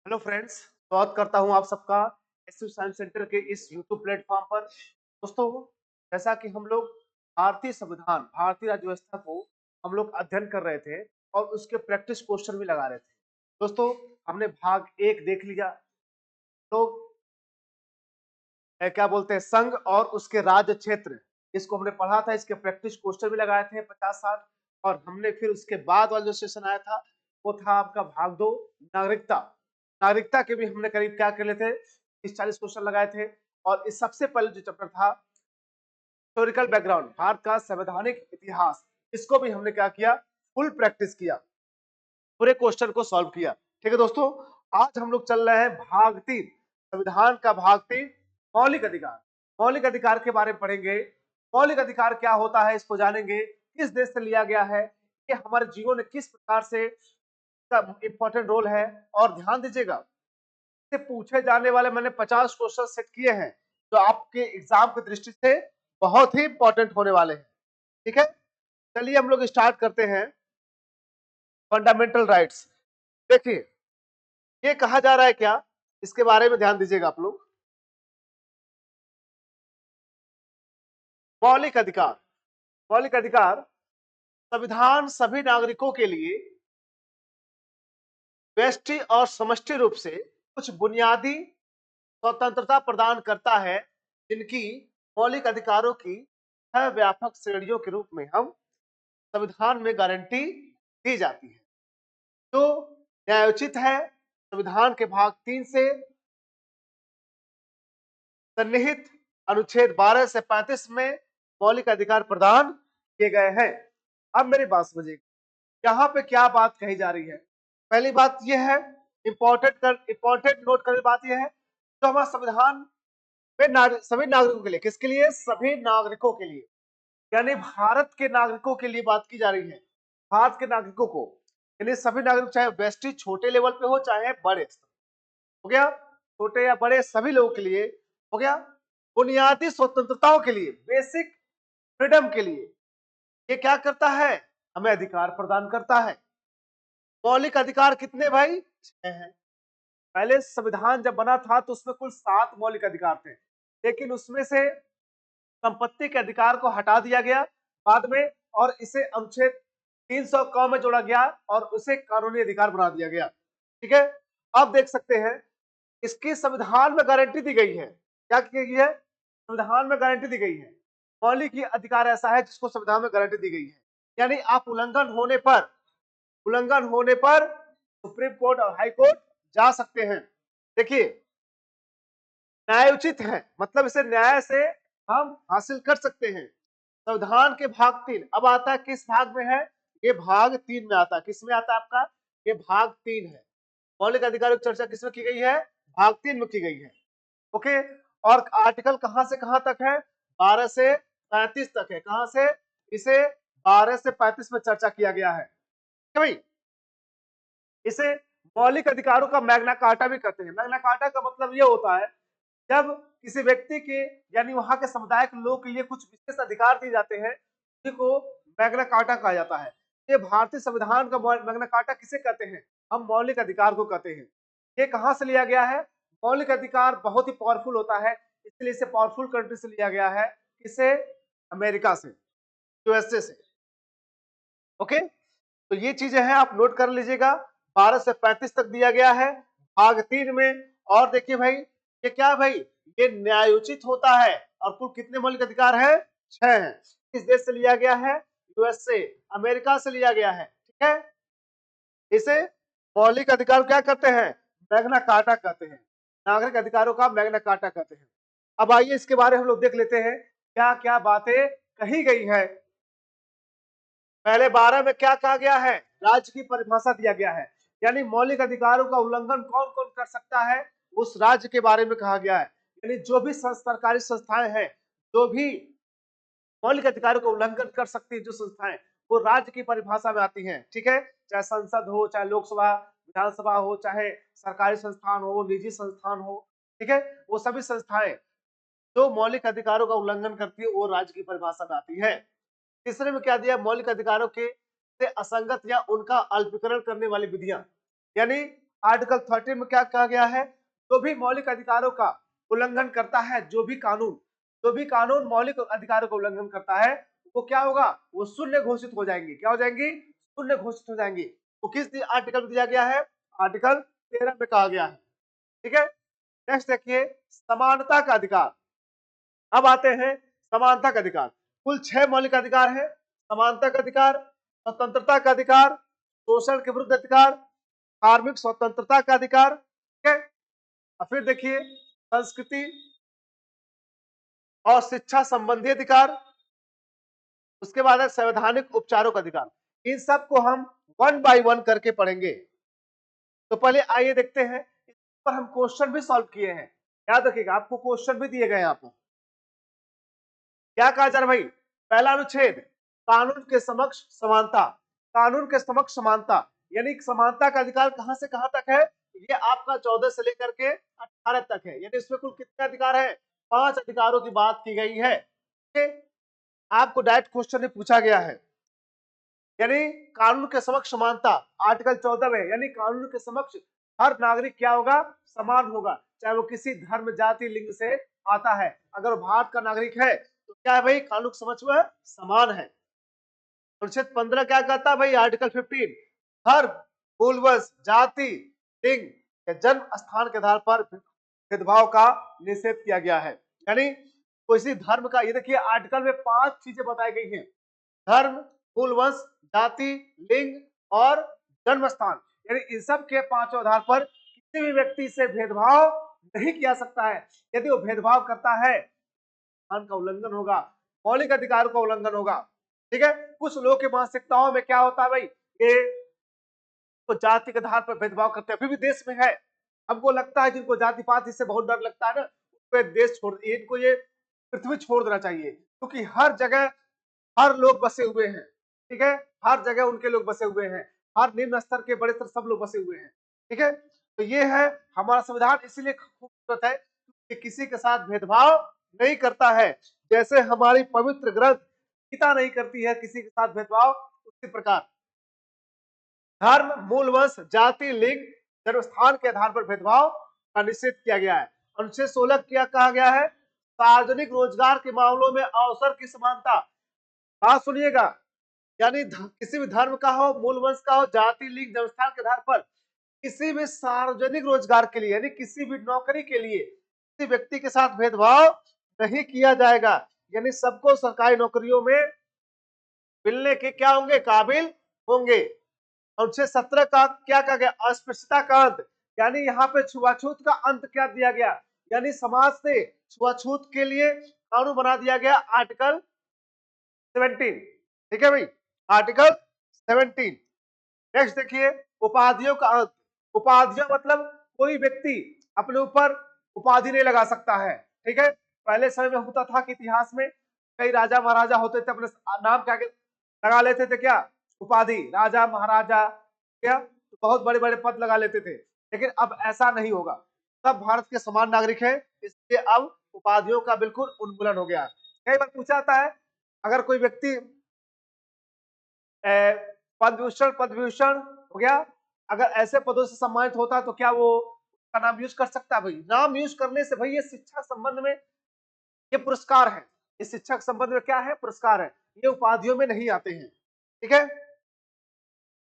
Hello friends, स्वागत करता हूं आप सबका एसयू साइंस सेंटर के इस यूट्यूब प्लेटफॉर्म पर। दोस्तों, जैसा कि हम लोग भारतीय संविधान, भारतीय राज्य व्यवस्था को हम लोग अध्ययन कर रहे थे और उसके प्रैक्टिस क्वेश्चन भी लगा रहे थे। दोस्तों, हमने भाग एक देख लिया। लोग क्या बोलते हैं, संघ और उसके राज्य क्षेत्र, इसको हमने पढ़ा था। इसके प्रैक्टिस क्वेश्चन भी लगाए थे 50-60। और हमने फिर उसके बाद वाला जो सेशन आया था वो था आपका भाग दो, नागरिकता। नागरिकता के भी हमने करीब क्या कर लेते, 30-40 क्वेश्चन लगाए थे। और इस सबसे पहले जो चैप्टर था हिस्टोरिकल बैकग्राउंड, भारत का संवैधानिक इतिहास, इसको भी हमने क्या किया, फुल प्रैक्टिस किया, पूरे क्वेश्चन को सॉल्व किया। ठीक है दोस्तों, आज हम लोग चल रहे हैं भाग तीन, संविधान का भाग तीन, मौलिक अधिकार। मौलिक अधिकार के बारे में पढ़ेंगे। मौलिक अधिकार क्या होता है इसको जानेंगे, किस देश से लिया गया है, ये हमारे जीवन में किस प्रकार से इंपॉर्टेंट रोल है। और ध्यान दीजिएगा, से पूछे जाने वाले मैंने 50 क्वेश्चन सेट किए हैं जो आपके एग्जाम की दृष्टि से बहुत ही इंपॉर्टेंट होने वाले हैं। ठीक है, चलिए हम लोग स्टार्ट करते हैं। फंडामेंटल राइट्स, देखिए ये कहा जा रहा है क्या, इसके बारे में ध्यान दीजिएगा आप लोग। मौलिक अधिकार, मौलिक अधिकार, संविधान सभी नागरिकों के लिए व्यष्टि और समष्टि रूप से कुछ बुनियादी स्वतंत्रता प्रदान करता है, जिनकी मौलिक अधिकारों की छह व्यापक श्रेणियों के रूप में हम संविधान में गारंटी दी जाती है। तो न्यायोचित है, संविधान के भाग 3 से सन्निहित अनुच्छेद 12 से 35 में मौलिक अधिकार प्रदान किए गए हैं। अब मेरी बात समझिए, यहाँ पे क्या बात कही जा रही है। पहली बात यह है, इंपॉर्टेंट नोट करने बात यह है, तो हमारा संविधान में सभी नागरिकों के लिए, किसके लिए, सभी नागरिकों के लिए, यानी भारत के नागरिकों के लिए बात की जा रही है। भारत के नागरिकों को, यानी सभी नागरिक, चाहे वेस्टी छोटे लेवल पे हो चाहे बड़े, हो गया, छोटे या बड़े सभी लोगों के लिए, हो गया, बुनियादी स्वतंत्रताओं के लिए, बेसिक फ्रीडम के लिए ये क्या करता है, हमें अधिकार प्रदान करता है। मौलिक अधिकार कितने भाई, 6 हैं। पहले संविधान जब बना था तो उसमें कुल 7 मौलिक अधिकार थे, लेकिन उसमें से संपत्ति के अधिकार को हटा दिया गया बाद में, और इसे अनुच्छेद 300 क में जोड़ा गया और उसे कानूनी अधिकार बना दिया गया। ठीक है, अब देख सकते हैं इसकी संविधान में गारंटी दी गई है। क्या की गई है, संविधान में गारंटी दी गई है। मौलिक अधिकार ऐसा है जिसको संविधान में गारंटी दी गई है, यानी आप उल्लंघन होने पर सुप्रीम कोर्ट और हाई कोर्ट जा सकते हैं। देखिए, न्याय उचित है, मतलब इसे न्याय से हम हासिल कर सकते हैं। संविधान के भाग 3 अब आता है, किस भाग में है, ये भाग 3 में आता है। किस में आता है आपका, ये भाग 3 है। मौलिक अधिकारों की चर्चा किसमें की गई है, भाग 3 में की गई है। ओके, और आर्टिकल कहां से कहां तक है, 12 से 35 तक है। कहां से, इसे 12 से 35 में चर्चा किया गया है भाई। इसे मौलिक अधिकारों का मैग्ना कार्टा भी कहते हैं। मैग्ना कार्टा का मतलब यह होता है जब किसी व्यक्ति के, यानी वहां के समुदाय के लोगों के लिए कुछ विशेष अधिकार दिए जाते हैं, को मैग्ना कार्टा कहा जाता है। ये भारतीय संविधान का मैग्ना कार्टा किसे कहते हैं, हम मौलिक अधिकार को कहते हैं। ये कहां से लिया गया है, मौलिक अधिकार बहुत ही पावरफुल होता है, इसलिए इसे पावरफुल कंट्री से लिया गया है। किसे, अमेरिका से, यूएसए से। ओके, तो ये चीजें हैं, आप नोट कर लीजिएगा। 12 से 35 तक दिया गया है भाग 3 में। और देखिए भाई, ये क्या है भाई, ये न्यायोचित होता है। और कुल कितने मौलिक अधिकार है, 6 हैं। किस देश से लिया गया है, यूएसए, अमेरिका से लिया गया है। ठीक है, इसे मौलिक अधिकार क्या कहते हैं, मैग्ना कार्टा कहते हैं। नागरिक अधिकारों का मैग्ना कार्टा कहते हैं। अब आइए इसके बारे में हम लोग देख लेते हैं क्या क्या बातें कही गई है। पहले 12 में क्या कहा गया है, राज्य की परिभाषा दिया गया है, यानी मौलिक अधिकारों का उल्लंघन कौन कौन कर सकता है, उस राज्य के बारे में कहा गया है। यानी जो भी सरकारी संस्थाएं हैं, जो भी मौलिक अधिकारों का उल्लंघन कर सकती है जो संस्थाएं, वो राज्य की परिभाषा में आती हैं। ठीक है, चाहे संसद हो, चाहे लोकसभा विधानसभा हो, चाहे सरकारी संस्थान हो, निजी संस्थान हो। ठीक है, वो सभी संस्थाएं जो मौलिक अधिकारों का उल्लंघन करती है वो राज्य की परिभाषा में आती है। तीसरे में क्या दिया, मौलिक अधिकारों के से असंगत या उनका अल्पीकरण करने वाली विधियां, यानी आर्टिकल 13 में क्या कहा गया है, जो भी मौलिक अधिकारों का उल्लंघन करता है, जो भी कानून मौलिक अधिकारों का उल्लंघन करता है, वो क्या होगा, वो शून्य घोषित हो जाएंगी। क्या हो जाएंगी, शून्य घोषित हो जाएंगी। वो किस आर्टिकल में दिया गया है, आर्टिकल 13 में कहा गया है। ठीक है, नेक्स्ट देखिए समानता का अधिकार। अब आते हैं समानता का अधिकार। कुल 6 मौलिक अधिकार है, समानता का अधिकार, स्वतंत्रता का अधिकार, शोषण के विरुद्ध अधिकार, धार्मिक स्वतंत्रता का अधिकार। ठीक है, और फिर देखिए संस्कृति और शिक्षा संबंधी अधिकार, उसके बाद है संवैधानिक उपचारों का अधिकार। इन सब को हम 1 बाय 1 करके पढ़ेंगे। तो पहले आइए देखते हैं, इस पर हम क्वेश्चन भी सॉल्व किए हैं, याद रखिएगा आपको क्वेश्चन भी दिए गए हैं यहाँ पर। क्या कहा जा रहा भाई, पहला अनुच्छेद कानून के समक्ष समानता। कानून के समक्ष समानता यानी समानता का अधिकार कहां से कहां तक है, ये आपका 14 से लेकर के 18 तक है। यानी इसमें कुल कितने अधिकार है, 5 अधिकारों की बात की गई है। आपको डायरेक्ट क्वेश्चन में पूछा गया है, यानी कानून के समक्ष समानता आर्टिकल 14 में, यानी कानून के समक्ष हर नागरिक क्या होगा, समान होगा, चाहे वो किसी धर्म जाति लिंग से आता है। अगर वो भारत का नागरिक है तो क्या है भाई, कानून के समक्ष वह समान है। अनुच्छेद 15 क्या कहता है भाई, आर्टिकल 15 हर मूलवंश जाति लिंग या जन्म स्थान के आधार पर भेदभाव का निषेध किया गया है। यानी किसी धर्म का, ये देखिए आर्टिकल में 5 चीजें बताई गई हैं, धर्म, मूलवंश, जाति, लिंग और जन्म स्थान, यानी इन सब के 5 आधार पर किसी भी व्यक्ति से भेदभाव नहीं किया सकता है। यदि वो भेदभाव करता है का उल्लंघन होगा, मौलिक अधिकारों का उल्लंघन होगा। ठीक है, कुछ लोगों की मानसिकताओं में क्या होता है भाई, ये तो जाति के आधार पर भेदभाव करते हैं, अभी भी देश में है। हमको लगता है जिनको जाति पाति से बहुत डर लगता है ना, उनको देश छोड़, इनको ये पृथ्वी छोड़ देना चाहिए, क्योंकि हर जगह हर लोग बसे हुए हैं। ठीक है, हर जगह उनके लोग बसे हुए हैं, हर निम्न स्तर के बड़े स्तर सब लोग बसे हुए हैं। ठीक है, तो ये है हमारा संविधान, इसीलिए खूबसूरत है कि किसी के साथ भेदभाव नहीं करता है। जैसे हमारी पवित्र ग्रंथ गीता नहीं करती है किसी के साथ भेदभाव, उसी प्रकार धर्म, मूलवंश, जाति, लिंग, जन्मस्थान के आधार पर भेदभाव का निषेध किया गया है। अनुच्छेद 16 क्या कहा गया है, सार्वजनिक रोजगार के मामलों में अवसर की समानता। बात सुनिएगा, यानी किसी भी धर्म का हो, मूलवंश का हो, जाति, लिंग, जन्मस्थान के आधार पर किसी भी सार्वजनिक रोजगार के लिए, यानी किसी भी नौकरी के लिए किसी व्यक्ति के साथ भेदभाव नहीं किया जाएगा। यानी सबको सरकारी नौकरियों में मिलने के क्या होंगे, काबिल होंगे। अनुच्छेद 17 का क्या कहा गया, अस्पृश्यता का अंत, यानी यहाँ पे छुआछूत का अंत क्या दिया गया, यानी समाज से छुआछूत के लिए कानून बना दिया गया, आर्टिकल 17। ठीक है भाई, आर्टिकल 17। नेक्स्ट देखिए उपाधियों का अंत। उपाधियां मतलब कोई व्यक्ति अपने ऊपर उपाधि नहीं लगा सकता है। ठीक है, पहले समय में होता था कि इतिहास में कई राजा महाराजा होते थे, अपने नाम क्या लगा लेते थे, क्या उपाधि, राजा महाराजा, क्या तो बहुत बड़े बड़े पद लगा लेते थे। लेकिन अब ऐसा नहीं होगा, सब भारत के समान नागरिक है, इसलिए अब उपाधियों का बिल्कुल उन्मूलन हो गया। कई बार पूछा जाता है, अगर कोई व्यक्ति पद्म विभूषण हो गया, अगर ऐसे पदों से सम्मानित होता तो क्या वो उसका नाम यूज कर सकता है भाई, नाम यूज करने से भाई ये शिक्षा संबंध में ये पुरस्कार है, इस शिक्षा के संबंध में क्या है, पुरस्कार है, ये उपाधियों में नहीं आते हैं। ठीक है,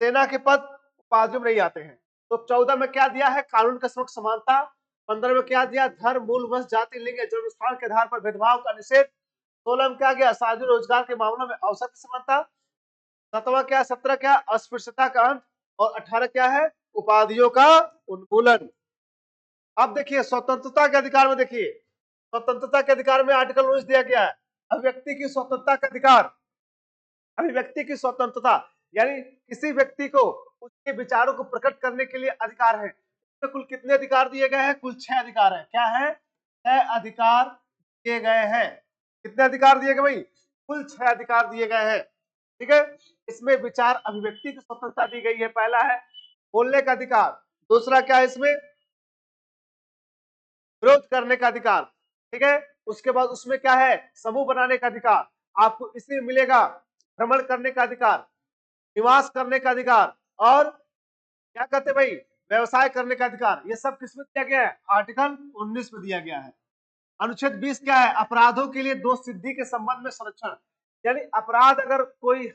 सेना के पद उपाधियों में नहीं आते हैं। तो 14 में क्या दिया है, कानून के समक्ष समानता। 15 में क्या दिया, धर्म, मूल, वंश, जाति, लिंग, जन्मस्थान के आधार पर भेदभाव का निषेध। 16 में क्या गया, सार्वजनिक रोजगार के मामलों में अवसर की समानता। 17 क्या, अस्पृश्यता का अंत। और 18 क्या है, उपाधियों का उन्मूलन। अब देखिए स्वतंत्रता के अधिकार में, देखिए स्वतंत्रता के अधिकार में आर्टिकल 19 दिया गया है, अभिव्यक्ति की स्वतंत्रता का अधिकार। अभिव्यक्ति की स्वतंत्रता यानी किसी व्यक्ति को उसके विचारों को प्रकट करने के लिए अधिकार है। तो कुल कितने अधिकार दिए गए हैं, कुल 6 अधिकार है। क्या है, 6 अधिकार दिए गए हैं। कितने अधिकार दिए गए भाई, कुल 6 अधिकार दिए गए हैं। ठीक है, इसमें विचार अभिव्यक्ति की स्वतंत्रता दी गई है, पहला है बोलने का अधिकार, दूसरा क्या है इसमें विरोध करने का अधिकार। ठीक है, उसके बाद उसमें क्या है, समूह बनाने का अधिकार, आपको इसमें मिलेगा भ्रमण करने का अधिकार, निवास करने का अधिकार, और क्या कहते भाई व्यवसाय करने का अधिकार, ये सब किसमें दिया गया है? आर्टिकल 19 में दिया गया है। अनुच्छेद 20 क्या है? अपराधों के लिए दोष सिद्धि के संबंध में संरक्षण, यानी अपराध अगर कोई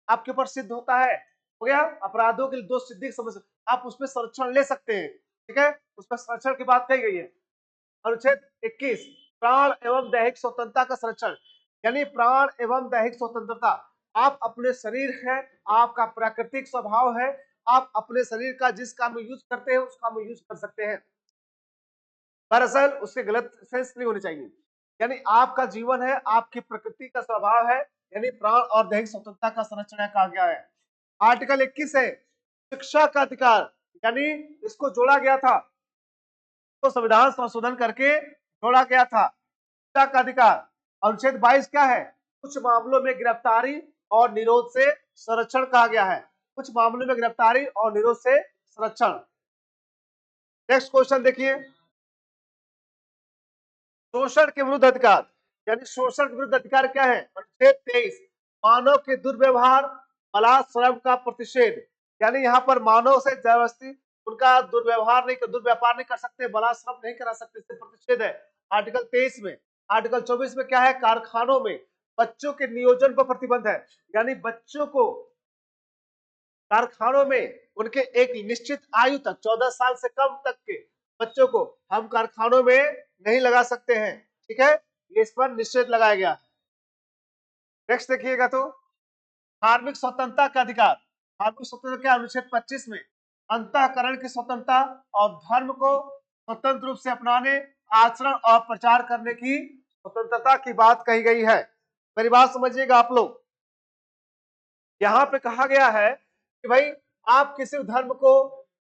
आपके ऊपर सिद्ध होता है, हो गया, अपराधों के लिए दोष सिद्धि के संबंध आप उसमें संरक्षण ले सकते हैं, ठीक है, उसमें संरक्षण की बात कही गई है। अनुच्छेद 21 प्राण एवं दैहिक स्वतंत्रता का संरक्षण, यानी प्राण एवं दैहिक स्वतंत्रता, आप अपने शरीर है, आपका प्राकृतिक स्वभाव है, आप अपने शरीर का जिस काम में यूज करते हैं उस काम में यूज कर सकते हैं, दरअसल उसके गलत सेंस नहीं होनी चाहिए, यानी आपका जीवन है, आपकी प्रकृति का स्वभाव है, यानी प्राण और दैहिक स्वतंत्रता का संरक्षण कहा गया है। आर्टिकल 21 है शिक्षा का अधिकार, यानी इसको जोड़ा गया था, तो संविधान संशोधन करके जोड़ा गया था, शिक्षा का अधिकार। अनुच्छेद 22 क्या है? कुछ मामलों में गिरफ्तारी और निरोध से संरक्षण कहा गया है, कुछ मामलों में गिरफ्तारी और निरोध से संरक्षण। नेक्स्ट क्वेश्चन देखिए, शोषण के विरुद्ध अधिकार, यानी शोषण के विरुद्ध अधिकार क्या है? अनुच्छेद 23 मानव के दुर्व्यवहार बलात्श्रम का प्रतिषेध, यानी यहाँ पर मानव से जबरदस्ती उनका दुर्व्यवहार नहीं, दुर्व्यापार नहीं कर सकते, बलात्श्रम नहीं करा सकते, इससे प्रतिषेध है आर्टिकल 23 में। आर्टिकल 24 में क्या है? कारखानों में बच्चों के नियोजन पर प्रतिबंध है, यानी बच्चों को कारखानों में उनके एक निश्चित आयु तक 14 साल से कम तक के बच्चों को हम कारखानों में नहीं लगा सकते हैं, ठीक है, ये इस पर निषेध लगाया गया। नेक्स्ट देखिएगा, तो धार्मिक स्वतंत्रता का अधिकार, धार्मिक स्वतंत्रता क्या? अनुच्छेद 25 में अंतःकरण की स्वतंत्रता और धर्म को स्वतंत्र रूप से अपनाने, आचरण और प्रचार करने की स्वतंत्रता की बात कही गई है। मेरी बात समझिएगा आप लोग, यहाँ पे कहा गया है कि भाई आप किसी धर्म को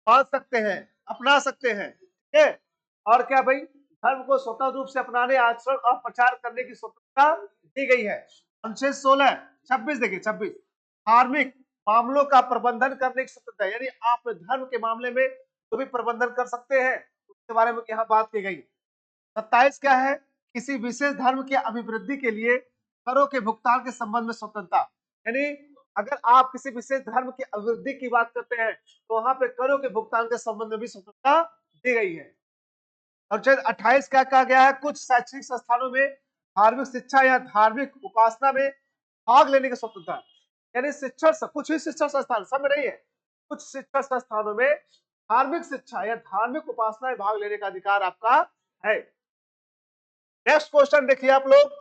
मान सकते हैं, अपना सकते हैं, ठीक है, और क्या भाई धर्म को स्वतंत्र रूप से अपनाने, आचरण और प्रचार करने की स्वतंत्रता दी गई है। अनुच्छेद 16 26 देखिए, 26 धार्मिक मामलों का प्रबंधन करने की स्वतंत्रता, यानी आप धर्म के मामले में जो भी प्रबंधन कर सकते हैं उसके बारे में यहाँ बात की गई। 27 क्या है? किसी विशेष धर्म की अभिवृद्धि के लिए करों के भुगतान के संबंध में स्वतंत्रता, यानी अगर आप किसी विशेष धर्म की अभिवृद्धि की बात करते हैं तो वहां पे करों के भुगतान के संबंध में भी स्वतंत्रता दी गई है। अनुच्छेद 28 क्या कहा गया है? कुछ शैक्षणिक संस्थानों में धार्मिक शिक्षा या धार्मिक उपासना में भाग लेने की स्वतंत्रता, यानी शिक्षण कुछ ही शिक्षण संस्थान, सब में नहीं है, कुछ शिक्षण संस्थानों में धार्मिक शिक्षा या धार्मिक उपासना में भाग लेने का अधिकार आपका है। नेक्स्ट क्वेश्चन देखिए आप लोग,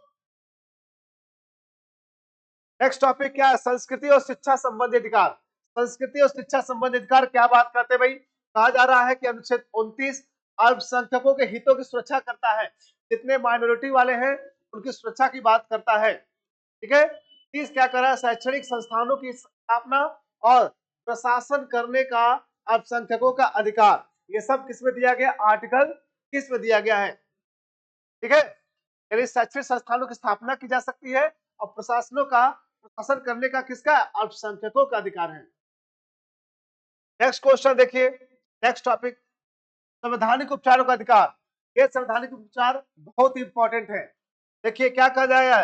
नेक्स्ट टॉपिक क्या है? संस्कृति और शिक्षा संबंधी अधिकार। संस्कृति और शिक्षा संबंधी अधिकार क्या बात करते हैं भाई? कहा जा रहा है कि अनुच्छेद 29 अल्पसंख्यकों के हितों की सुरक्षा करता है, जितने माइनॉरिटी वाले हैं उनकी सुरक्षा की बात करता है, ठीक है। 30 क्या कर रहा है? शैक्षणिक संस्थानों की स्थापना और प्रशासन करने का अल्पसंख्यकों का अधिकार, ये सब किसमें दिया गया? आर्टिकल 30 में दिया गया है, ठीक है, यानी शैक्षणिक संस्थानों की स्थापना की जा सकती है और प्रशासनों का प्रशासन करने का किसका? अल्पसंख्यकों का अधिकार है। नेक्स्ट क्वेश्चन देखिए, नेक्स्ट टॉपिक संवैधानिक उपचारों का अधिकार। ये संवैधानिक उपचार बहुत ही इंपॉर्टेंट है। देखिए क्या कहा जाएगा,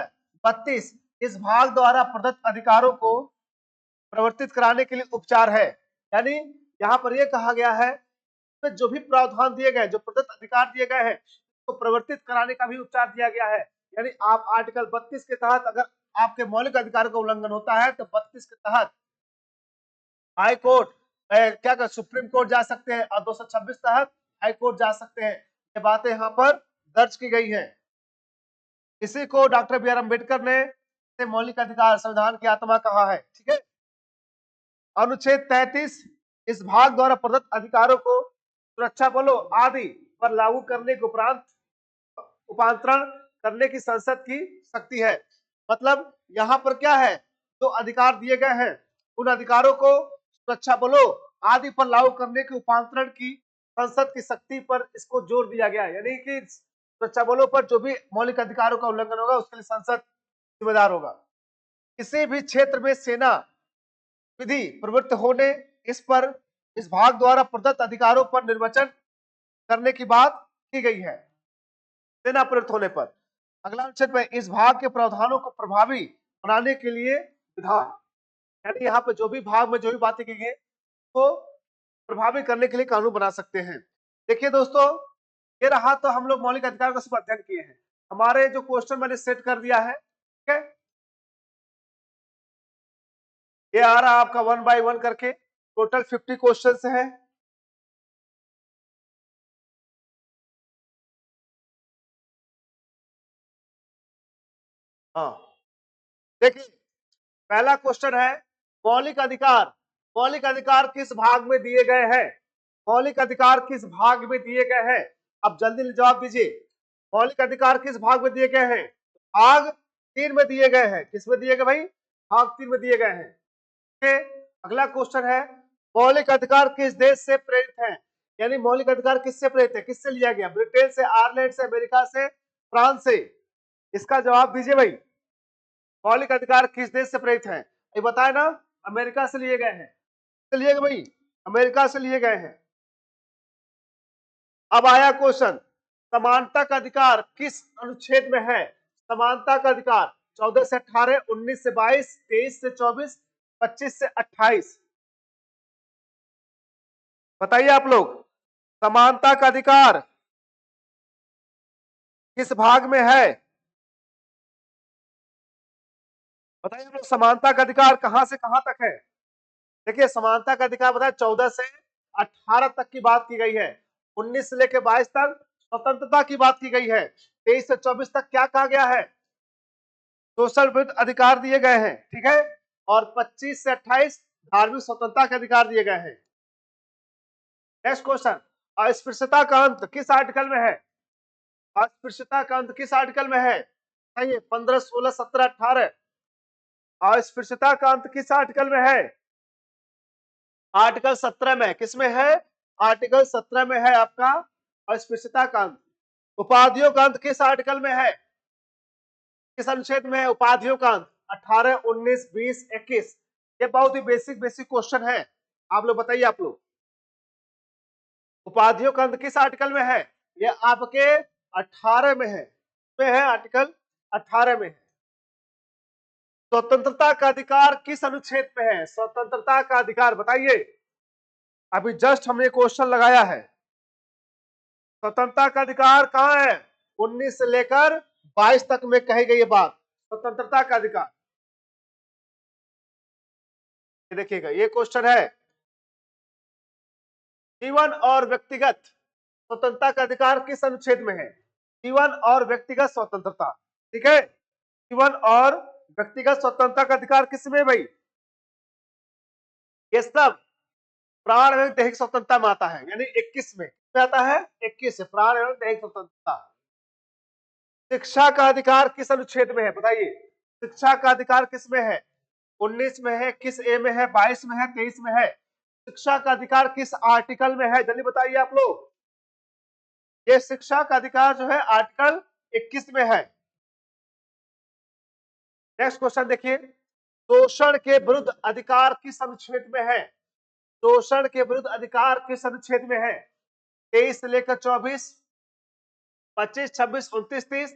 32 इस भाग द्वारा प्रदत्त अधिकारों को प्रवर्तित कराने के लिए उपचार है, यानी यहाँ पर यह कहा गया है तो जो भी प्रावधान दिए गए, जो प्रदत्त अधिकार दिए गए हैं तो प्रवर्तित कराने का भी उपचार दिया गया है, यानी आप आर्टिकल 32 के तहत अगर आपके मौलिक अधिकार का उल्लंघन होता है तो 32 के तहत हाई कोर्ट क्या कर सुप्रीम कोर्ट जा सकते हैं और 226 तहत हाई कोर्ट जा सकते हैं। ये बातें यहाँ पर दर्ज की गई है। इसी को डॉक्टर बी आर अम्बेडकर ने मौलिक अधिकार संविधान की आत्मा कहा है, ठीक है। अनुच्छेद 33 इस भाग द्वारा प्रदत्त अधिकारों को सुरक्षा बलों आदि पर लागू करने के उपरांत उपांतरण करने की संसद की शक्ति है। मतलब यहाँ पर क्या है, जो अधिकार दिए गए हैं उन अधिकारों को सुरक्षा बलों आदि पर लागू करने के उपांतरण की संसद की शक्ति पर इसको जोर दिया गया है, यानी कि सुरक्षा बलों पर जो भी मौलिक अधिकारों का उल्लंघन होगा उसके लिए संसद जिम्मेदार होगा। किसी भी क्षेत्र में सेना विधि प्रवृत्त होने इस भाग द्वारा प्रदत्त अधिकारों पर निर्वचन करने की बात की गई है, सेना प्रवृत्त होने पर। अगला अनुच्छेद में इस भाग के प्रावधानों को प्रभावी बनाने के लिए विधान, यानी यहाँ पे जो भी भाग में जो भी बातें की गई तो प्रभावी करने के लिए कानून बना सकते हैं। देखिए दोस्तों, ये रहा तो हम लोग मौलिक अधिकार का सिर्फ अध्ययन किए हैं। हमारे जो क्वेश्चन मैंने सेट कर दिया है, ठीक है, ये आ रहा आपका 1 बाय 1 करके, टोटल 50 क्वेश्चंस है। हाँ, देखिए पहला क्वेश्चन है मौलिक अधिकार। मौलिक अधिकार किस भाग में दिए गए हैं? मौलिक अधिकार किस भाग में दिए गए हैं? अब जल्दी जवाब दीजिए। मौलिक अधिकार किस भाग में दिए गए हैं? भाग 3 में दिए गए हैं। किस में दिए गए भाई? भाग 3 में दिए गए हैं। अगला क्वेश्चन है मौलिक अधिकार किस देश से प्रेरित है? यानी मौलिक अधिकार किससे प्रेरित है? किससे लिया गया? ब्रिटेन से, आयरलैंड से, अमेरिका से, फ्रांस से? इसका जवाब दीजिए भाई। मौलिक अधिकार किस देश से प्रेरित है? ये बताए ना, अमेरिका से लिए गए हैं। किससे लिए गए भाई? अमेरिका से लिए गए हैं। अब आया क्वेश्चन, समानता का अधिकार किस अनुच्छेद में है? समानता का अधिकार 14 से 18, 19 से 22, 23 से 24, 25 से 28। बताइए आप लोग, समानता का अधिकार किस भाग में है? बताइए आप लोग, समानता का अधिकार कहां से कहां तक है? देखिए समानता का अधिकार बताया 14 से 18 तक की बात की गई है। 19 से लेकर 22 तक स्वतंत्रता की बात की गई है। 23 से 24 तक क्या कहा गया है? सोशल विरुद्ध अधिकार दिए गए हैं, ठीक है। और 25 से 28 धार्मिक स्वतंत्रता के अधिकार दिए गए हैं। नेक्स्ट क्वेश्चन, अस्पृश्यता का अंत किस आर्टिकल में है? अस्पृश्यता का अंत किस आर्टिकल में है? बताइए, 15, 16, 17, 18। अस्पृश्यता का अंत किस आर्टिकल में है? आर्टिकल 17 में। किसमें है? आर्टिकल 17 में है आपका अस्पृश्यता का अंत। उपाधियों का अंत किस आर्टिकल में है? किस अनुच्छेद में है उपाधियों का अंत? 18, 19, 20, 21। ये बहुत ही बेसिक क्वेश्चन है। आप लोग बताइए, आप लोग उपाधियों का अंत किस आर्टिकल में है? ये आपके 18 में है। में है आर्टिकल 18 में है। स्वतंत्रता का अधिकार किस अनुच्छेद में है? स्वतंत्रता का अधिकार बताइए। अभी जस्ट हमने क्वेश्चन लगाया है। स्वतंत्रता का अधिकार कहां है? 19 से लेकर 22 तक में कही गई ये बात, स्वतंत्रता का अधिकार। देखिएगा, ये क्वेश्चन है, जीवन और व्यक्तिगत स्वतंत्रता का अधिकार किस अनुच्छेद में है? जीवन और व्यक्तिगत स्वतंत्रता, ठीक है। जीवन और व्यक्तिगत स्वतंत्रता का अधिकार किसमें भाई? ये सब प्राण एवं दैहिक स्वतंत्रता में आता है, यानी 21 में आता है। 21 प्राण एवं दैहिक स्वतंत्रता। शिक्षा का अधिकार किस अनुच्छेद में है? बताइए, शिक्षा का अधिकार किस में है? 19 में है, किस ए में है, 22 में है, 23 में है? शिक्षा का अधिकार किस आर्टिकल में है? जल्दी बताइए आप लोग। ये शिक्षा का अधिकार जो है आर्टिकल 21 में है। नेक्स्ट क्वेश्चन देखिए, शोषण के विरुद्ध अधिकार किस अनुच्छेद में है? शोषण के विरुद्ध अधिकार किस अनुच्छेद में है? 23 से लेकर 24, 25, 26, 29, 30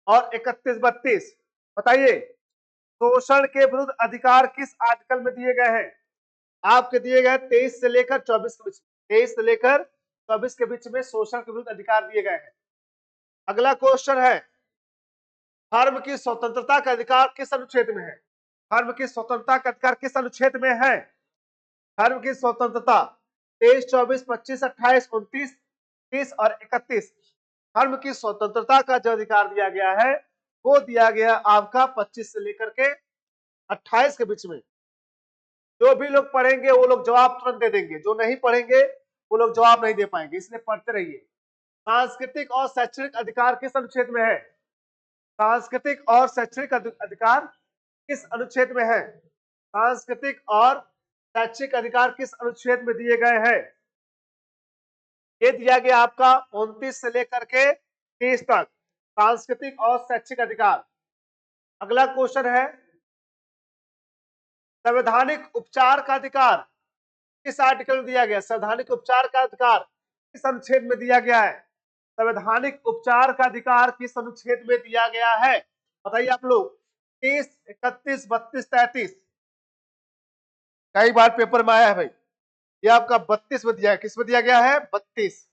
और 31, 32। बताइए, शोषण के विरुद्ध अधिकार किस आर्टिकल में दिए गए हैं? आपके दिए गए 23 से लेकर 24 के बीच, 23 से लेकर 24 के बीच में शोषण के विरुद्ध अधिकार दिए गए हैं। अगला क्वेश्चन है, धर्म की स्वतंत्रता का अधिकार किस अनुच्छेद में है? धर्म की स्वतंत्रता का अधिकार किस अनुच्छेद में है? धर्म की स्वतंत्रता 23, 24, 25, 28, 29, 30 और 31। धर्म की स्वतंत्रता का जो अधिकार दिया गया है वो दिया गया आपका 25 से लेकर के 28 के बीच में। जो भी लोग पढ़ेंगे वो लोग जवाब तुरंत दे देंगे, जो नहीं पढ़ेंगे वो लोग जवाब नहीं दे पाएंगे, इसलिए पढ़ते रहिए। सांस्कृतिक और शैक्षणिक अधिकार किस अनुच्छेद में है? सांस्कृतिक और शैक्षणिक अधिकार किस अनुच्छेद में है? सांस्कृतिक और शैक्षिक अधिकार किस अनुच्छेद में दिए गए हैं? ये दिया गया आपका 29 से लेकर के 30 तक, सांस्कृतिक और शैक्षिक अधिकार। अगला क्वेश्चन है, संवैधानिक उपचार का अधिकार किस आर्टिकल में दिया गया? संवैधानिक उपचार का अधिकार किस अनुच्छेद में दिया गया है? संवैधानिक उपचार का अधिकार किस अनुच्छेद में दिया गया है? बताइए आप लोग। 30, 31, 32, 33। कई बार पेपर में आया है भाई, ये आपका 32 में दिया है। किस में दिया गया है? 32।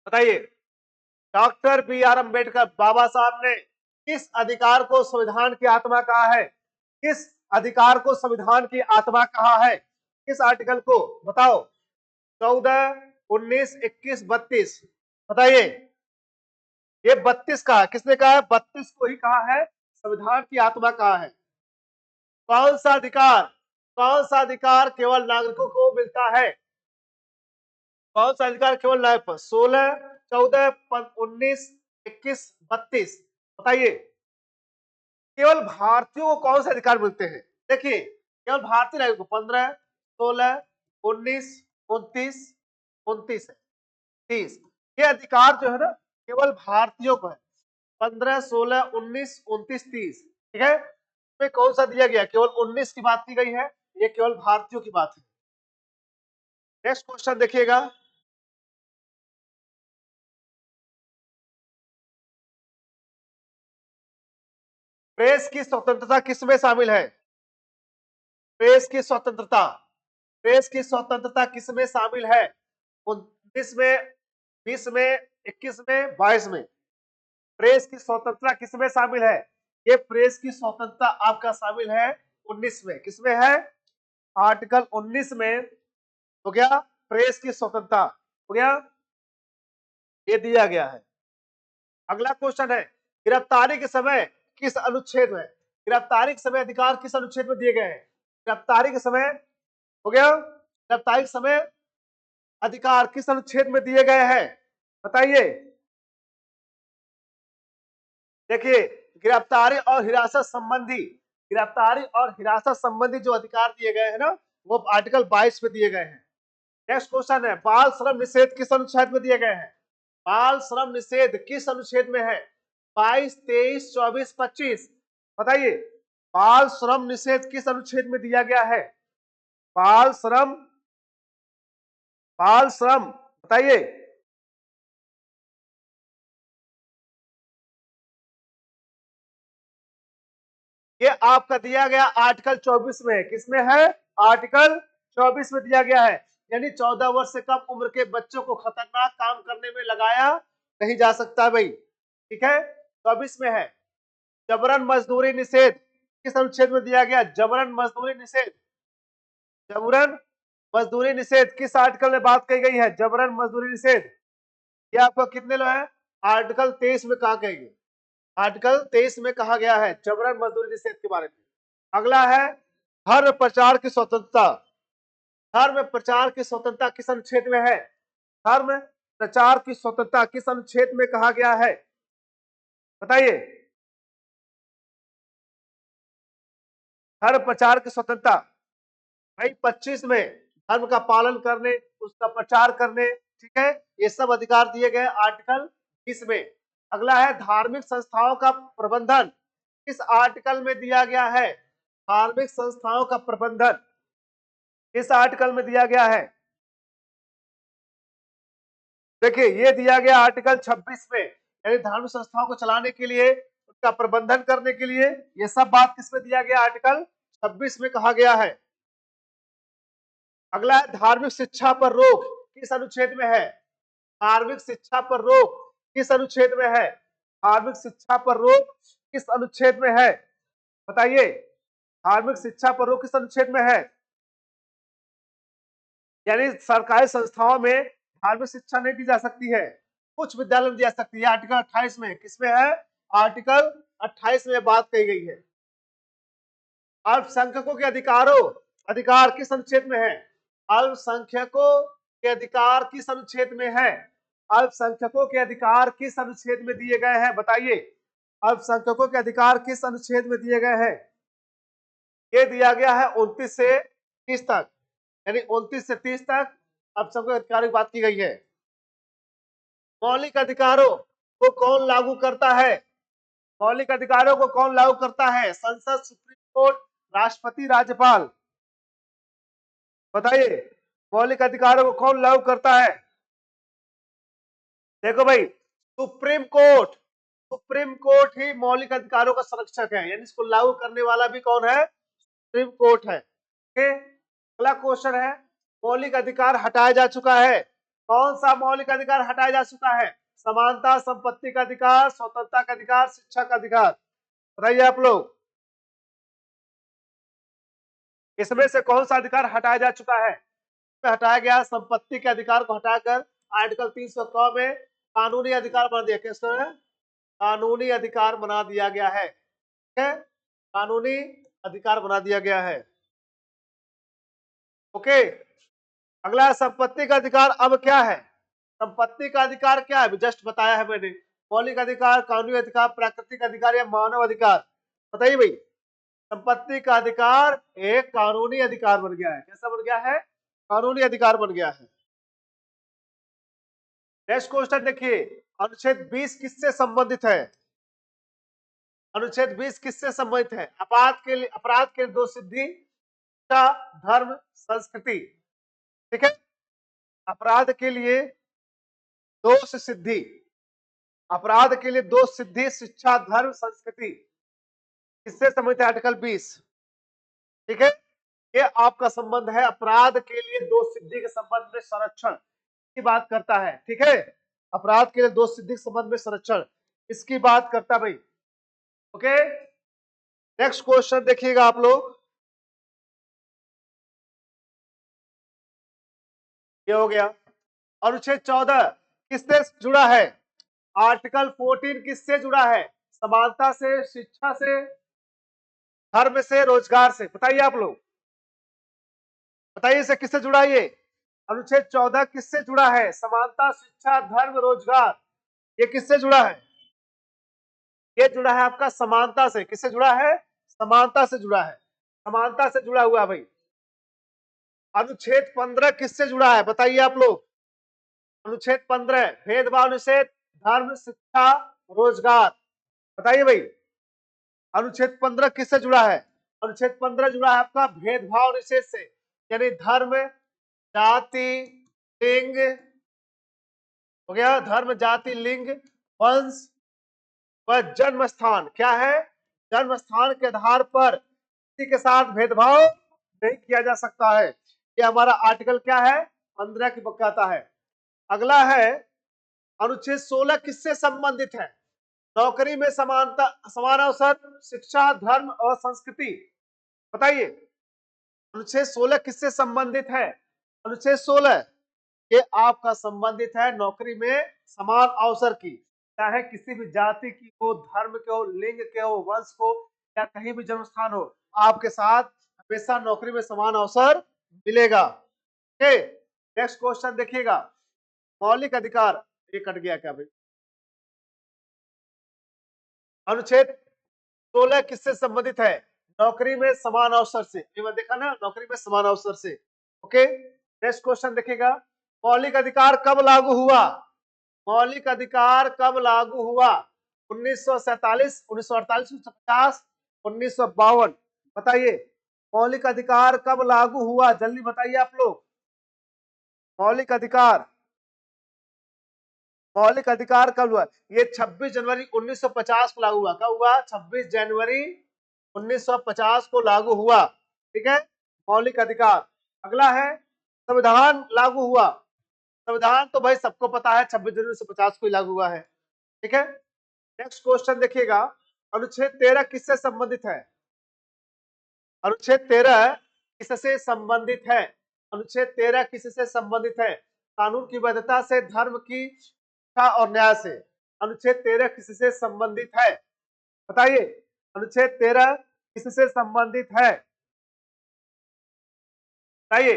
बताइए, डॉक्टर बी आर अम्बेडकर बाबा साहब ने किस अधिकार को संविधान की आत्मा कहा है? किस अधिकार को संविधान की आत्मा कहा है? किस आर्टिकल को? बताओ। 14, 19, 21, 32। बताइए। ये 32 कहा, किसने कहा है? 32 को ही कहा है संविधान की आत्मा कहा है। कौन सा अधिकार, कौन सा अधिकार केवल नागरिकों को मिलता है? कौन सा अधिकार केवल नागरिक पर? 16, 14, 19, 21, 32। बताइए, केवल भारतीयों को कौन से अधिकार मिलते हैं? देखिए, केवल भारतीय नागरिक को 15, 16, 19, 29, 29 है, 30। ये अधिकार जो है ना केवल भारतीयों को है। 15, 16, 19, 29, 30। ठीक है, इसमें कौन सा दिया गया? केवल 19 की बात की गई है। ये केवल भारतीयों की बात है। नेक्स्ट क्वेश्चन देखिएगा। प्रेस की स्वतंत्रता किसमें शामिल है? प्रेस की स्वतंत्रता, प्रेस की स्वतंत्रता किसमें शामिल है? 19 में, 20 में, 21 में, 22 में। प्रेस की स्वतंत्रता किसमें शामिल है? ये प्रेस की स्वतंत्रता आपका शामिल है 19 में। किसमें है? आर्टिकल 19 में हो गया प्रेस की स्वतंत्रता, हो गया, ये दिया गया है। अगला क्वेश्चन है, गिरफ्तारी के समय किस अनुच्छेद में? गिरफ्तारी के समय अधिकार किस अनुच्छेद में दिए गए हैं? गिरफ्तारी के समय, हो गया, गिरफ्तारी के समय अधिकार किस अनुच्छेद में दिए गए हैं? बताइए। देखिए, गिरफ्तारी और हिरासत संबंधी, गिरफ्तारी और हिरासत संबंधी जो अधिकार दिए गए हैं ना, वो आर्टिकल 22 में दिए गए हैं। नेक्स्ट क्वेश्चन है, बाल श्रम निषेध किस अनुच्छेद में दिए गए हैं? बाल श्रम निषेध किस अनुच्छेद में है? 22, 23, 24, 25। बताइए, बाल श्रम निषेध किस अनुच्छेद में दिया गया है? बाल श्रम, बाल श्रम, बताइए। ये आपका दिया गया आर्टिकल 24 में। किसमें है? आर्टिकल 24 में दिया गया है। यानी 14 वर्ष से कम उम्र के बच्चों को खतरनाक काम करने में लगाया नहीं जा सकता भाई। ठीक है, 24 में है। जबरन मजदूरी निषेध किस अनुच्छेद में दिया गया? जबरन मजदूरी निषेध, जबरन मजदूरी निषेध किस आर्टिकल में बात कही गई है? जबरन मजदूरी निषेध, ये आपको कितने लो है? आर्टिकल 23 में कहा गई है। आर्टिकल 23 में कहा गया है जबरन मजदूरी निषेध के बारे में। अगला है धर्म प्रचार की स्वतंत्रता। धर्म प्रचार की स्वतंत्रता किस अनुच्छेद में है? धर्म प्रचार की स्वतंत्रता किस अनुच्छेद में कहा गया है? बताइए। धर्म प्रचार की स्वतंत्रता भाई 25 में धर्म का पालन करने, उसका प्रचार करने, ठीक है, ये सब अधिकार दिए गए आर्टिकल 20 में। अगला है धार्मिक संस्थाओं का प्रबंधन किस आर्टिकल में दिया गया है? धार्मिक संस्थाओं का प्रबंधन किस आर्टिकल में दिया गया है? देखिए, ये दिया गया आर्टिकल 26 में। यानी धार्मिक संस्थाओं को चलाने के लिए, उसका प्रबंधन करने के लिए, ये सब बात किसमें दिया गया? आर्टिकल 26 में कहा गया है। अगला है धार्मिक शिक्षा पर रोक किस अनुच्छेद में है? धार्मिक शिक्षा पर रोक किस अनुच्छेद में है? धार्मिक शिक्षा पर रोक किस अनुच्छेद में है? बताइए, धार्मिक शिक्षा पर रोक किस अनुच्छेद में है? यानी सरकारी संस्थाओं में धार्मिक शिक्षा नहीं दी जा सकती है, कुछ विद्यालय में दी जा सकती है। आर्टिकल 28 में, किसमें है? आर्टिकल 28 में बात कही गई है। अल्पसंख्यकों के अधिकारों, अधिकार किस अनुच्छेद में है? अल्पसंख्यकों के अधिकार किस अनुच्छेद में है? अल्पसंख्यकों के अधिकार किस अनुच्छेद में दिए गए हैं? बताइए, अल्पसंख्यकों के अधिकार किस अनुच्छेद में दिए गए हैं? ये दिया गया है 29 से 30 तक, यानी 29 से 30 तक अल्पसंख्यकों के अधिकार की बात की गई है। मौलिक अधिकारों को कौन लागू करता है? मौलिक अधिकारों को कौन लागू करता है? संसद, सुप्रीम कोर्ट, राष्ट्रपति, राज्यपाल। बताइए, मौलिक अधिकारों को कौन लागू करता है? देखो भाई, सुप्रीम कोर्ट, सुप्रीम कोर्ट ही मौलिक अधिकारों का संरक्षक है, यानी इसको लागू करने वाला भी कौन है? सुप्रीम कोर्ट है। अगला क्वेश्चन है, मौलिक अधिकार हटाया जा चुका है। कौन सा मौलिक अधिकार हटाया जा चुका है? समानता, संपत्ति का अधिकार, स्वतंत्रता का अधिकार, शिक्षा का अधिकार। बताइए आप लोग, इसमें से कौन सा अधिकार हटाया जा चुका है? हटाया गया संपत्ति के अधिकार को हटाकर आर्टिकल 300 में कानूनी अधिकार बना दिया। कैसे है? कानूनी अधिकार बना दिया गया है। ठीक है, कानूनी अधिकार बना दिया गया है। ओके, अगला संपत्ति का अधिकार अब क्या है? संपत्ति का अधिकार क्या है? जस्ट बताया है मैंने, मौलिक अधिकार, कानूनी अधिकार, प्राकृतिक अधिकार या मानव अधिकार। बताइए भाई, संपत्ति का अधिकार एक कानूनी अधिकार बन गया है। कैसा बन गया है? कानूनी अधिकार बन गया है। नेक्स्ट क्वेश्चन देखिए, अनुच्छेद 20 किससे संबंधित है? अनुच्छेद 20 किससे संबंधित है? अपराध के दो सिद्धि, धर्म, संस्कृति। ठीक है, अपराध के लिए दोष सिद्धि, अपराध के लिए दो सिद्धि, शिक्षा, धर्म, संस्कृति, किससे संबंधित है? आर्टिकल 20। ठीक है, ये आपका संबंध है अपराध के लिए दो सिद्धि के संबंध में संरक्षण की बात करता है। ठीक है, अपराध के लिए दो सिद्धि के संबंध में संरक्षण, इसकी बात करता भाई। ओके, नेक्स्ट क्वेश्चन देखिएगा आप लोग, ये हो गया। अनुच्छेद 14 किससे जुड़ा है? आर्टिकल 14 किससे जुड़ा है? समानता से, शिक्षा से, धर्म से, रोजगार से। बताइए आप लोग, बताइए इसे किससे जुड़ा है? ये अनुच्छेद 14 किससे जुड़ा है? समानता, शिक्षा, धर्म, रोजगार, ये किससे जुड़ा है? ये जुड़ा है आपका समानता से। किससे जुड़ा है? समानता से जुड़ा है, समानता से जुड़ा हुआ है भाई। अनुच्छेद 15 किससे जुड़ा है? बताइए आप लोग, अनुच्छेद 15 भेदभाव निषेध, धर्म, शिक्षा, रोजगार। बताइए भाई, अनुच्छेद 15 किससे जुड़ा है? अनुच्छेद 15 जुड़ा है आपका भेदभाव निषेध से, यानी धर्म, जाति, लिंग, हो गया, धर्म, जाति, लिंग, वंश व जन्म स्थान। क्या है? जन्म स्थान के आधार पर किसी के साथ भेदभाव नहीं किया जा सकता है। ये हमारा आर्टिकल क्या है? 15 की बकाता है। अगला है, अनुच्छेद 16 किससे संबंधित है? नौकरी में समानता, समान अवसर, शिक्षा, धर्म और संस्कृति। बताइए, अनुच्छेद 16 किससे संबंधित है? अनुच्छेद 16 ये आपका संबंधित है नौकरी में समान अवसर की, चाहे किसी भी जाति की हो, धर्म के हो, लिंग के हो, वंश को, या कहीं भी जन्म स्थान हो, आपके साथ हमेशा नौकरी में समान अवसर मिलेगा। नेक्स्ट क्वेश्चन देखिएगा, मौलिक अधिकार, ये कट गया क्या भाई? अनुच्छेद 16 किससे संबंधित है? नौकरी में समान अवसर से। ये देखा ना, नौकरी में समान अवसर से। ओके, नेक्स्ट क्वेश्चन देखिएगा, मौलिक अधिकार कब लागू हुआ? मौलिक अधिकार कब लागू हुआ? 1947, 1948, 1950, 1952। बताइए, मौलिक अधिकार कब लागू हुआ? जल्दी बताइए आप लोग, मौलिक अधिकार, मौलिक अधिकार कब हुआ? ये 26 जनवरी 1950 को लागू हुआ। कब हुआ? 26 जनवरी 1950 को लागू हुआ। ठीक है, मौलिक अधिकार। अगला है, संविधान लागू हुआ। संविधान तो भाई सबको पता है 26 जनवरी 1950 को ही लागू हुआ है। ठीक है, नेक्स्ट क्वेश्चन देखिएगा, अनुच्छेद 13 किससे संबंधित है? अनुच्छेद 13 किससे संबंधित है? अनुच्छेद 13 किससे संबंधित है? कानून की वैधता से, धर्म की, शिक्षा और न्याय से। अनुच्छेद 13 किससे संबंधित है? बताइए, अनुच्छेद 13 किससे संबंधित है? बताइए,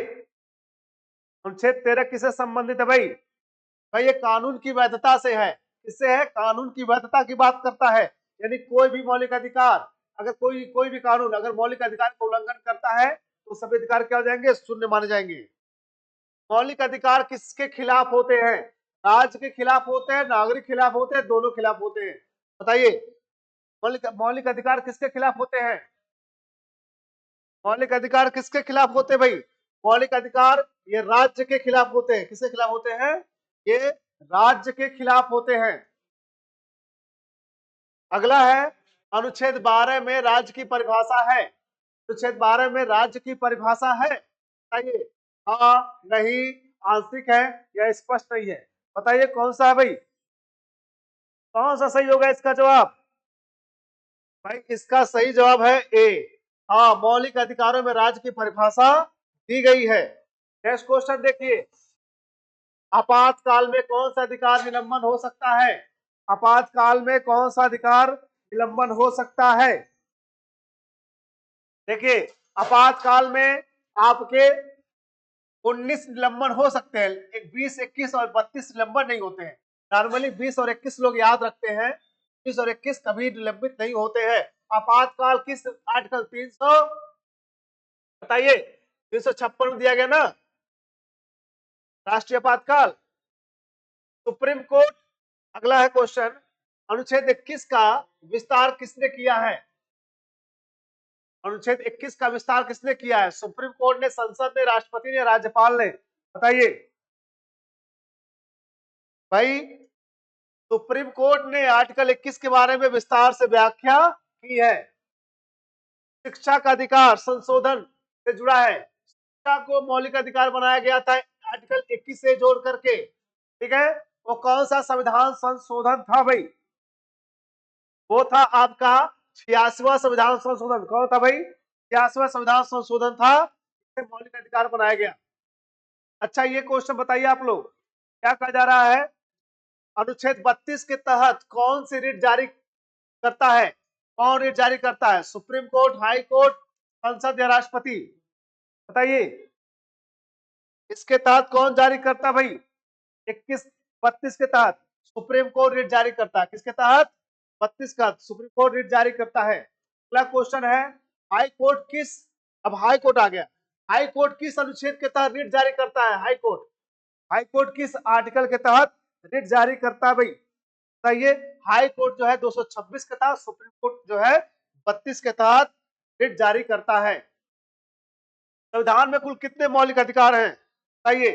अनुच्छेद 13 किससे संबंधित है भाई? भाई ये कानून की वैधता से है। किससे है? कानून की वैधता की बात करता है, यानी कोई भी मौलिक अधिकार, अगर कोई भी कानून अगर मौलिक अधिकार का उल्लंघन करता है तो सभी अधिकार क्या हो जाएंगे? शून्य माने जाएंगे। मौलिक अधिकार किसके खिलाफ होते हैं? राज्य के खिलाफ होते हैं, नागरिक खिलाफ होते हैं, दोनों खिलाफ होते हैं। बताइए, मौलिक अधिकार किसके खिलाफ होते हैं? मौलिक अधिकार किसके खिलाफ होते हैं भाई? मौलिक अधिकार ये राज्य के खिलाफ होते हैं। किसके खिलाफ होते हैं? ये राज्य के खिलाफ होते हैं। अगला है, अनुच्छेद 12 में राज्य की परिभाषा है। अनुच्छेद 12 में राज्य की परिभाषा है? बताइए, हाँ, नहीं, आंशिक है या स्पष्ट नहीं है? बताइए कौन सा है भाई, कौन सा सही होगा इसका जवाब? भाई इसका सही जवाब है ए। हाँ, मौलिक अधिकारों में राज्य की परिभाषा दी गई है। नेक्स्ट क्वेश्चन देखिए, आपातकाल में कौन सा अधिकार निलंबन हो सकता है? आपातकाल में कौन सा अधिकार निलंबन हो सकता है? देखिए, आपातकाल में आपके 19 निलंबन हो सकते हैं, एक 20, 21 और 32 निलंबन नहीं होते हैं। नॉर्मली 20 और 21 लोग याद रखते हैं, 20 और 21 कभी निलंबित नहीं होते हैं। आपातकाल किस आर्टिकल 300, बताइए, 356 में दिया गया ना, राष्ट्रीय आपातकाल। सुप्रीम कोर्ट, अगला है क्वेश्चन, अनुच्छेद 21 का विस्तार किसने किया है? अनुच्छेद 21 का विस्तार किसने किया है? सुप्रीम कोर्ट ने, संसद ने, राष्ट्रपति ने, राज्यपाल ने? बताइए भाई, सुप्रीम कोर्ट ने आर्टिकल 21 के बारे में विस्तार से व्याख्या की है। शिक्षा का अधिकार संशोधन से जुड़ा है, शिक्षा को मौलिक अधिकार बनाया गया था आर्टिकल 21 से जोड़ करके, ठीक है। वो कौन सा संविधान संशोधन था भाई? वो था आपका 86वां संविधान संशोधन। कौन था भाई? 86वां संविधान संशोधन था, इससे मौलिक अधिकार बनाया गया। अच्छा, ये क्वेश्चन बताइए आप लोग, क्या कहा जा रहा है? अनुच्छेद 32 के तहत कौन सी रिट जारी करता है? कौन रिट जारी करता है? सुप्रीम कोर्ट, हाई कोर्ट, संसद या राष्ट्रपति? बताइए, इसके तहत कौन जारी करता भाई? 21 32 के तहत सुप्रीम कोर्ट रिट जारी करता है। किसके तहत? 32 का सुप्रीम कोर्ट रिट जारी करता है। अगला क्वेश्चन है, हाई कोर्ट किस, अब हाई कोर्ट आ गया, हाई कोर्ट किस अनुच्छेद के तहत रिट जारी करता है? हाई कोर्ट, हाई कोर्ट किस आर्टिकल के तहत रिट जारी करता है भाई? बताइए, हाई कोर्ट जो है 226 के तहत, सुप्रीम कोर्ट जो है 32 के तहत रिट जारी करता है। संविधान में कुल कितने मौलिक अधिकार हैं? बताइए,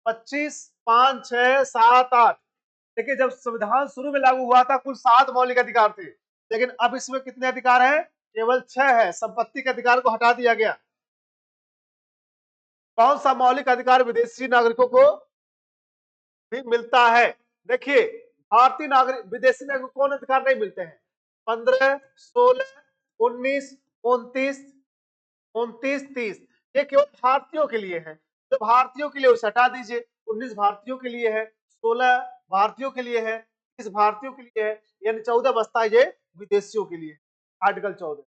25, 5, 6, 7, 8। देखिए, जब संविधान शुरू में लागू हुआ था कुल 7 मौलिक अधिकार थे, लेकिन अब इसमें कितने अधिकार हैं? केवल 6 है। संपत्ति के अधिकार को हटा दिया गया। कौन सा मौलिक अधिकार विदेशी नागरिकों को भी मिलता है? देखिए, भारतीय नागरिक, विदेशी नागरिक को कौन अधिकार नहीं मिलते हैं? 15, 16, 19, 29, 30, ये केवल भारतीयों के लिए है। जो भारतीयों के लिए उसे हटा दीजिए। 19 भारतीयों के लिए है, 16 भारतीयों के लिए है, 30 भारतीयों के लिए है, यानी 14 बचता है, ये विदेशियों के लिए। आर्टिकल 14।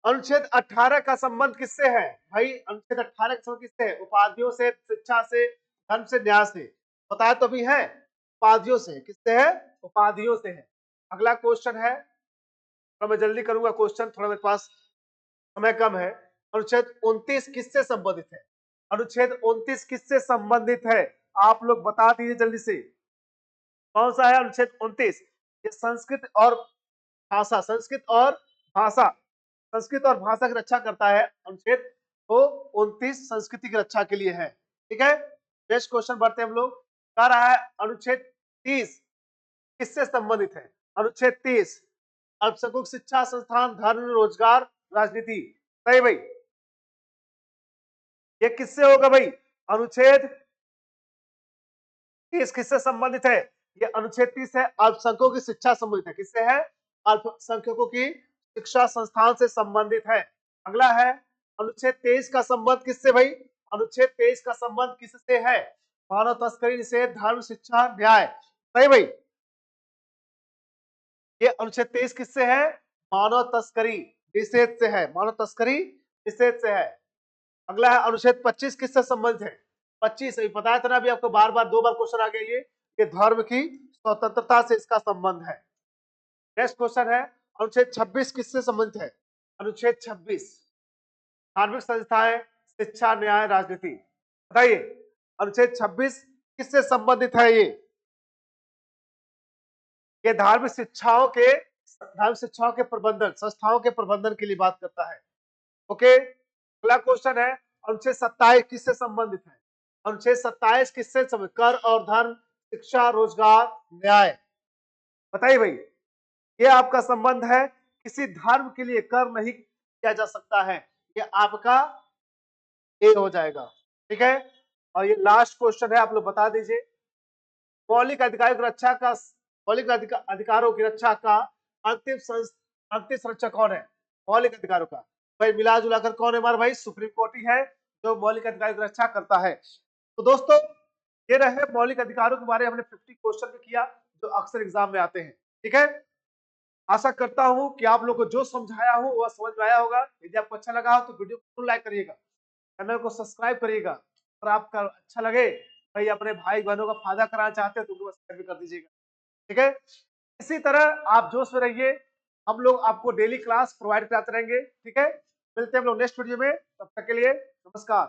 अनुच्छेद 18 का संबंध किससे है भाई? अनुच्छेद 18 का संबंध किससे है? उपाधियों से, शिक्षा से, धर्म से, न्याय से। बताया तो भी है, उपाधियों से। किससे है? उपाधियों से है। अगला क्वेश्चन है, तो मैं जल्दी करूंगा क्वेश्चन, थोड़ा मेरे पास समय कम है। अनुच्छेद 29 किससे संबंधित है? अनुच्छेद 29 किससे संबंधित है? आप लोग बता दीजिए जल्दी से, कौन सा है अनुच्छेद 29? ये संस्कृत और भाषा, संस्कृत और भाषा, संस्कृत और भाषा की रक्षा करता है अनुच्छेद। तो 29 संस्कृति की रक्षा के लिए है, ठीक है। नेक्स्ट क्वेश्चन बढ़ते हैं हम लोग। कह रहा है अनुच्छेद 30 किससे संबंधित है? अनुच्छेद 30 अल्पसंख्यक शिक्षा संस्थान, धर्म, रोजगार, राजनीति। सही भाई, ये किससे होगा भाई? अनुच्छेद 30 किससे संबंधित है? ये अनुच्छेद 30 है, अल्पसंख्यकों की शिक्षा संबंधित है। किससे है? अल्पसंख्यकों की शिक्षा संस्थान से संबंधित है। अगला है, अनुच्छेद 23 का संबंध किससे भाई? अनुच्छेद 23 का संबंध किससे है? मानव तस्करी निषेध, धर्म, शिक्षा, न्याय। सही भाई, ये अनुच्छेद 23 किससे है? मानव तस्करी निषेध से है, मानव तस्करी निषेध से है। अगला है, अनुच्छेद 25 किससे संबंधित है? 25 अभी बताया था ना, अभी आपको बार बार 2 बार क्वेश्चन आ गया ये धर्म की स्वतंत्रता से इसका संबंध है। नेक्स्ट क्वेश्चन है, अनुच्छेद 26 किससे संबंधित है? अनुच्छेद 26 धार्मिक संस्थाएं, शिक्षा, न्याय, राजनीति। बताइए, अनुच्छेद 26 किससे संबंधित है? ये धार्मिक शिक्षाओं के प्रबंधन, संस्थाओं के प्रबंधन के लिए बात करता है। ओके, अगला क्वेश्चन है, अनुच्छेद 27 किससे संबंधित है? अनुच्छेद 27 किससे संबंधित? कर और धर्म, शिक्षा, रोजगार, न्याय। बताइए भाई, ये आपका संबंध है, किसी धर्म के लिए कर नहीं, किया जा सकता है, ये आपका ए हो जाएगा। ठीक है, और ये लास्ट क्वेश्चन है, आप लोग बता दीजिए। मौलिक अधिकारों की रक्षा का अधिकारों की रक्षा का अंतिम संरक्षक कौन है? मौलिक अधिकारों का भाई मिला जुला कर कौन है? हमारा भाई सुप्रीम कोर्ट ही है जो मौलिक अधिकारों की रक्षा करता है। तो दोस्तों ये रहे मौलिक अधिकारों के बारे में हमने 50 क्वेश्चन भी किया जो अक्सर एग्जाम में आते हैं। ठीक है, आशा करता हूं कि आप लोग को जो समझाया हूं वह समझ में आया होगा। यदि आपको अच्छा लगा हो तो वीडियो को लाइक करिएगा, चैनल को सब्सक्राइब करिएगा, और आपका अच्छा लगे भाई अपने भाई बहनों का फायदा कराना चाहते हैं तो उनको सब्सक्राइब भी कर दीजिएगा। ठीक है, इसी तरह आप जोश में रहिए, हम लोग आपको डेली क्लास प्रोवाइड कराते रहेंगे। ठीक है, मिलते हैं हम लोग नेक्स्ट वीडियो में, तब तक के लिए नमस्कार।